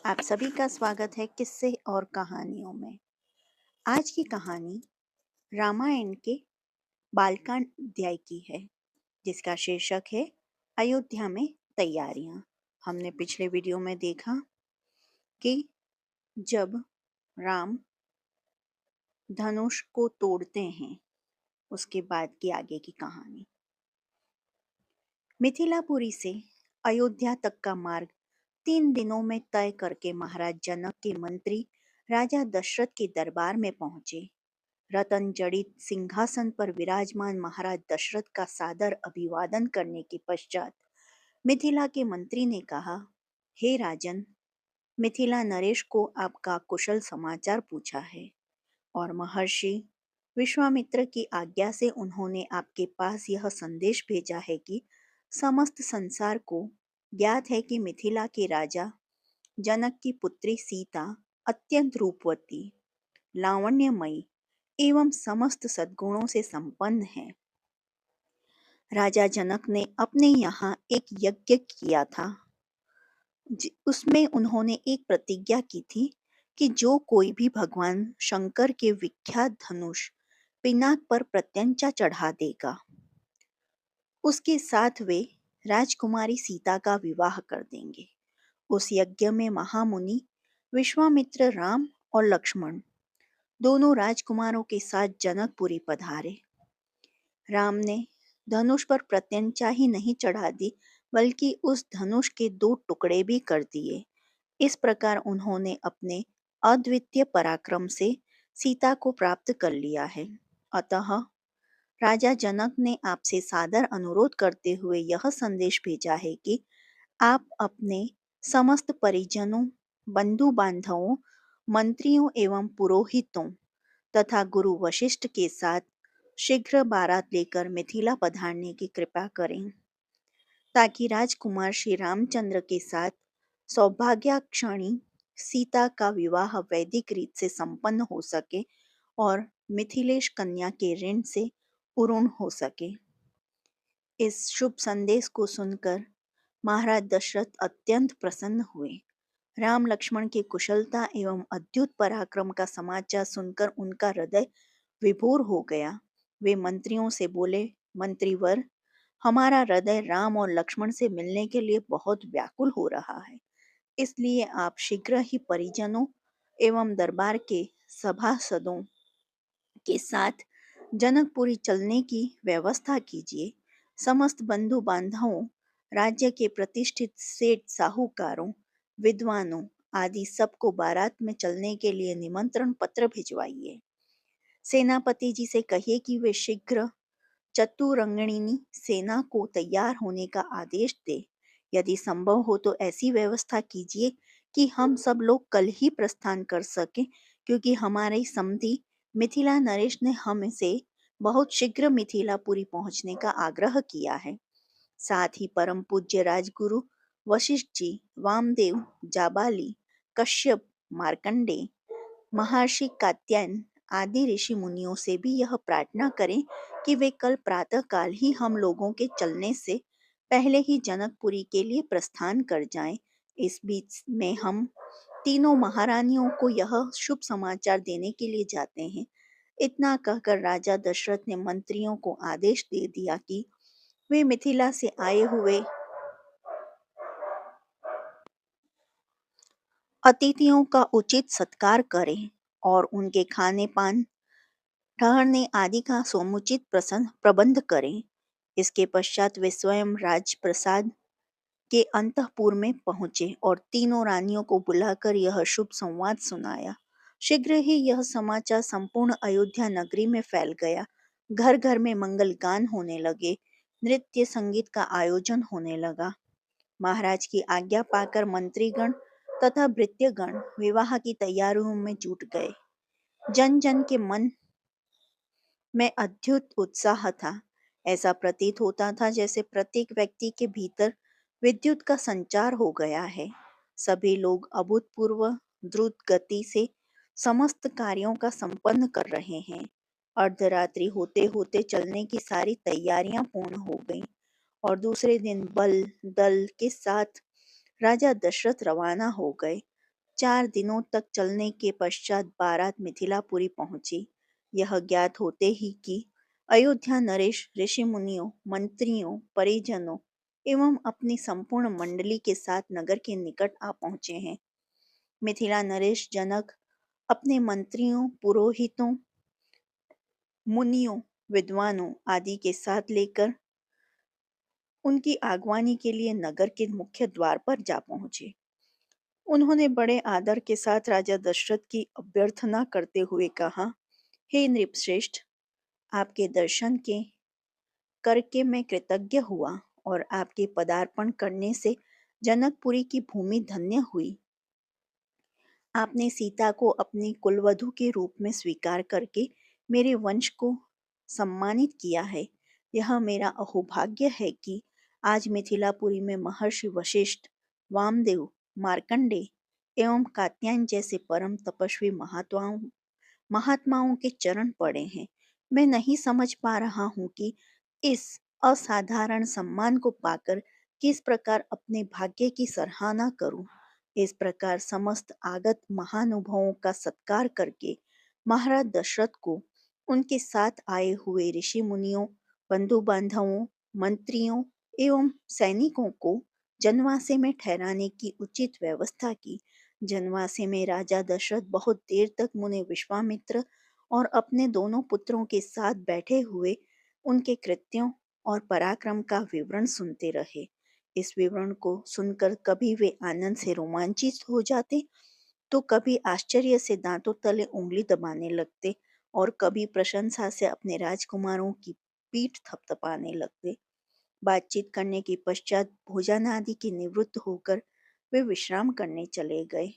आप सभी का स्वागत है किस्से और कहानियों में। आज की कहानी रामायण के बालकांड अध्याय की है, जिसका शीर्षक है अयोध्या में तैयारियां। हमने पिछले वीडियो में देखा कि जब राम धनुष को तोड़ते हैं, उसके बाद की आगे की कहानी। मिथिलापुरी से अयोध्या तक का मार्ग 3 दिनों में तय करके महाराज जनक के मंत्री राजा दशरथ के दरबार में पहुंचे। रतन जड़ित सिंहासन पर विराजमान महाराज दशरथ का सादर अभिवादन करने के पश्चात मिथिला के मंत्री ने कहा, हे राजन, मिथिला नरेश को आपका कुशल समाचार पूछा है और महर्षि विश्वामित्र की आज्ञा से उन्होंने आपके पास यह संदेश भेजा है कि समस्त संसार को ज्ञात है कि मिथिला के राजा जनक की पुत्री सीता अत्यंत रूपवती, लावण्यमयी एवं समस्त सद्गुणों से संपन्न है। राजा जनक ने अपने यहाँ एक यज्ञ किया था। उसमें उन्होंने एक प्रतिज्ञा की थी कि जो कोई भी भगवान शंकर के विख्यात धनुष पिनाक पर प्रत्यंचा चढ़ा देगा, उसके साथ वे राजकुमारी सीता का विवाह कर देंगे। उस यज्ञ में महामुनि विश्वामित्र, राम और लक्ष्मण दोनों राजकुमारों के साथ जनकपुरी पधारे। राम ने धनुष पर प्रत्यंचा ही नहीं चढ़ा दी, बल्कि उस धनुष के 2 टुकड़े भी कर दिए। इस प्रकार उन्होंने अपने अद्वितीय पराक्रम से सीता को प्राप्त कर लिया है। अतः राजा जनक ने आपसे सादर अनुरोध करते हुए यह संदेश भेजा है कि आप अपने समस्त परिजनों, बंधु बांधवों, मंत्रियों एवं पुरोहितों तथा गुरु वशिष्ठ के साथ शीघ्र बारात लेकर मिथिला पधारने की कृपा करें, ताकि राजकुमार श्री रामचंद्र के साथ सौभाग्यक्षणी सीता का विवाह वैदिक रीत से संपन्न हो सके और मिथिलेश कन्या के ऋण से पूर्ण हो सके। इस शुभ संदेश को सुनकर महाराज दशरथ अत्यंत प्रसन्न हुए। राम लक्ष्मण की कुशलता एवं अद्भुत पराक्रम का समाचार सुनकर उनका हृदय विभोर हो गया। वे मंत्रियों से बोले, मंत्रीवर, हमारा हृदय राम और लक्ष्मण से मिलने के लिए बहुत व्याकुल हो रहा है। इसलिए आप शीघ्र ही परिजनों एवं दरबार के सभासदों के साथ जनकपुरी चलने की व्यवस्था कीजिए। समस्त बंधु बांधवों, राज्य के प्रतिष्ठित सेठ साहूकारों, विद्वानों आदि सबको बारात में चलने के लिए निमंत्रण पत्र भिजवाइए। सेनापति जी से कहिए कि वे शीघ्र चतुरंगिणी सेना को तैयार होने का आदेश दे। यदि संभव हो तो ऐसी व्यवस्था कीजिए कि हम सब लोग कल ही प्रस्थान कर सकें, क्योंकि हमारे समधी मिथिला नरेश ने हमसे बहुत शीघ्र मिथिलापुरी पहुंचने का आग्रह किया है। साथ ही परम पूज्य राजगुरु वशिष्ठ जी, वामदेव, जाबाली, कश्यप, मार्कंडे, महर्षि कात्यायन आदि ऋषि मुनियों से भी यह प्रार्थना करें कि वे कल प्रातःकाल ही हम लोगों के चलने से पहले ही जनकपुरी के लिए प्रस्थान कर जाएं। इस बीच में हम तीनों महारानियों को यह शुभ समाचार देने के लिए जाते हैं। इतना कहकर राजा दशरथ ने मंत्रियों को आदेश दे दिया कि वे मिथिला से आए हुए अतिथियों का उचित सत्कार करें और उनके खाने पान, ठहरने आदि का समुचित प्रबंध करें। इसके पश्चात वे स्वयं राजप्रसाद के अंतःपुर में पहुंचे और तीनों रानियों को बुलाकर यह शुभ संवाद सुनाया। शीघ्र ही यह समाचार संपूर्ण अयोध्या नगरी में फैल गया। घर घर में मंगल गान होने लगे, नृत्य संगीत का आयोजन होने लगा। महाराज की आज्ञा पाकर मंत्रीगण तथा भृत्यगण विवाह की तैयारियों में जुट गए। जन जन के मन में अद्भुत उत्साह था। ऐसा प्रतीत होता था जैसे प्रत्येक व्यक्ति के भीतर विद्युत का संचार हो गया है। सभी लोग अभूतपूर्व द्रुत गति से समस्त कार्यों का संपन्न कर रहे हैं। अर्धरात्रि होते होते चलने की सारी तैयारियां पूर्ण हो गईं और दूसरे दिन बल दल के साथ राजा दशरथ रवाना हो गए। 4 दिनों तक चलने के पश्चात बारात मिथिलापुरी पहुंची। यह ज्ञात होते ही कि अयोध्या नरेश ऋषि मुनियों, मंत्रियों, परिजनों एवं अपनी संपूर्ण मंडली के साथ नगर के निकट आ पहुंचे हैं। मिथिला नरेश जनक अपने मंत्रियों, पुरोहितों, मुनियों, विद्वानों आदि के साथ लेकर उनकी आगवानी के लिए नगर के मुख्य द्वार पर जा पहुंचे। उन्होंने बड़े आदर के साथ राजा दशरथ की अभ्यर्थना करते हुए कहा, हे नृपश्रेष्ठ, आपके दर्शन के करके मैं कृतज्ञ हुआ और आपके पदार्पण करने से जनकपुरी की भूमि धन्य हुई। आपने सीता को अपनी कुलवधू के रूप में स्वीकार करके मेरे वंश को सम्मानित किया है। यह मेरा अहोभाग्य है कि आज मिथिलापुरी में महर्षि वशिष्ठ, वामदेव, मार्कंडेय एवं कात्यायन जैसे परम तपस्वी महात्माओं के चरण पड़े हैं। मैं नहीं समझ पा रहा हूँ कि इस असाधारण सम्मान को पाकर किस प्रकार अपने भाग्य की सराहना करूं। इस प्रकार समस्त आगत महानुभावों का सत्कार करके महाराज दशरथ को उनके साथ आए हुए ऋषि मुनियों, बंधु बांधवों, मंत्रियों एवं सैनिकों को जनवासे में ठहराने की उचित व्यवस्था की। जनवासे में राजा दशरथ बहुत देर तक मुनि विश्वामित्र और अपने दोनों पुत्रों के साथ बैठे हुए उनके कृत्यों और पराक्रम का विवरण सुनते रहे। इस विवरण को सुनकर कभी वे आनंद से रोमांचित हो जाते, तो कभी आश्चर्य से दांतों तले उंगली दबाने लगते और कभी प्रशंसा से अपने राजकुमारों की पीठ थपथपाने लगते। बातचीत करने के पश्चात भोजन आदि के निवृत्त होकर वे विश्राम करने चले गए।